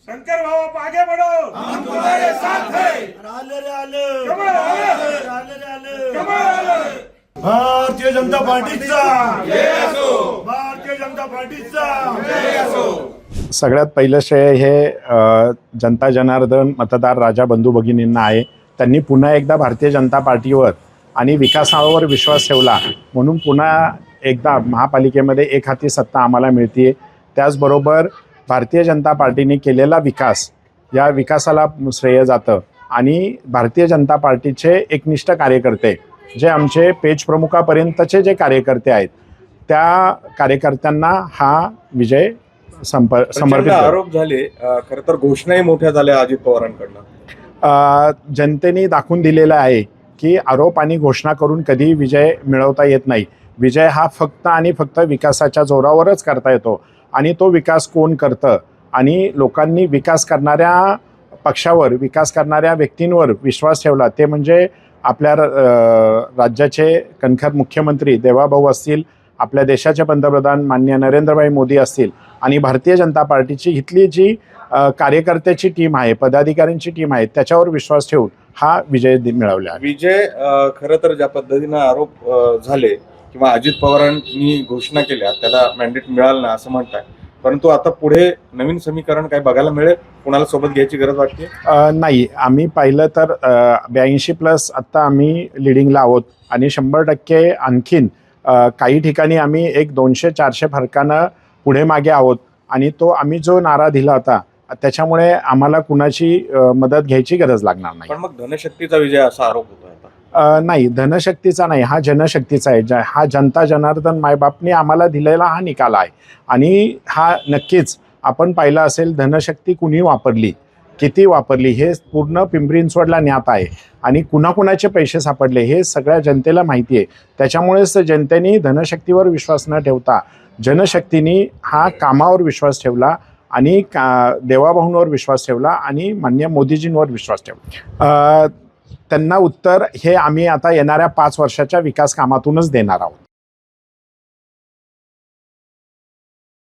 शंकर भाऊ आप आगे बढ़ो, हम तुम्हारे साथ हैं। आले रे आले, कमळ आले, आले रे आले, कमळ आले। भारतीय जनता पार्टीचा जय असो, भारतीय जनता पार्टीचा जय असो। सगळ्यात पहिलं श्रेय हे जनता जनार्दन मतदार राजा बंधू भगिनींना आहे। त्यांनी पुन्हा एकदा भारतीय जनता पार्टीवर आणि विकासावर विश्वास ठेवला म्हणून पुन्हा एकदा महापालिकेमध्ये एक हाती सत्ता आम्हाला मिळते। त्याचबरोबर भारतीय जनता पार्टीने केलेला विकास या विकासाला श्रेय जातं आणि भारतीय जनता पार्टीचे एकनिष्ठ कार्यकर्ते जे आमचे पेज प्रमुखापर्यंतचे जे कार्यकर्ते आहेत त्या कार्यकर्त्यांना हा विजय समर्पित आरोप झाले, खरं तर घोषणाही मोठ्या झाल्या अजित पवारांकडनं। जनतेने दाखवून दिलेलं आहे की आरोप आणि घोषणा करून कधी विजय मिळवता येत नाही। विजय हा फक्त आणि फक्त विकासाच्या जोरावरच करता येतो आणि तो विकास कोण करतं आणि लोकांनी विकास करणाऱ्या पक्षावर विकास करणाऱ्या व्यक्तींवर विश्वास ठेवला ते म्हणजे आपल्या राज्याचे कणखर मुख्यमंत्री देवाभाऊ असतील, आपल्या देशाचे पंतप्रधान माननीय नरेंद्रभाई मोदी असतील आणि भारतीय जनता पार्टीची इथली जी कार्यकर्त्याची टीम आहे, पदाधिकाऱ्यांची टीम आहे त्याच्यावर विश्वास ठेवून हा विजय मिळवला। विजय खरं तर ज्या पद्धतीनं आरोप झाले किंवा अजित पवारांनी घोषणा केल्या त्याला मॅन्डेट मिळालं ना असं म्हणताय, परंतु आता पुढे नवीन समीकरण काय बघायला मिळेल? कोणाला सोबत घ्यायची गरज वाटते? नाही, आम्ही पाहिलं तर 82+ आत्ता आम्ही लिडिंगला आहोत आणि 100% आणखीन काही ठिकाणी आम्ही एक 200-400 फरकानं पुढे मागे आहोत आणि तो आम्ही जो नारा दिला होता त्याच्यामुळे आम्हाला कुणाची मदत घ्यायची गरज लागणार नाही। पण मग धनशक्तीचा विजय असा आरोप होतो आता। नाही, धनशक्तीचा नाही, हा जनशक्तीचा आहे। हा जनता जनार्दन मायबापने आम्हाला दिलेला हा निकाल आहे आणि हा नक्कीच आपण पाहिलं असेल धनशक्ती कुणी वापरली, किती वापरली हे पूर्ण पिंपरी चिंचवडला ज्ञात आहे आणि कुणाकुणाचे पैसे सापडले हे सगळ्या जनतेला माहिती आहे। त्याच्यामुळेच जनतेने धनशक्तीवर विश्वास न ठेवता जनशक्तीने हा कामावर विश्वास ठेवला आणि देवाभाऊंवर विश्वास ठेवला आणि माननीय मोदीजींवर विश्वास ठेवला। त्यांना उत्तर हे आम्ही आता येणाऱ्या 5 वर्षाच्या विकास कामातूनच देणार आहोत।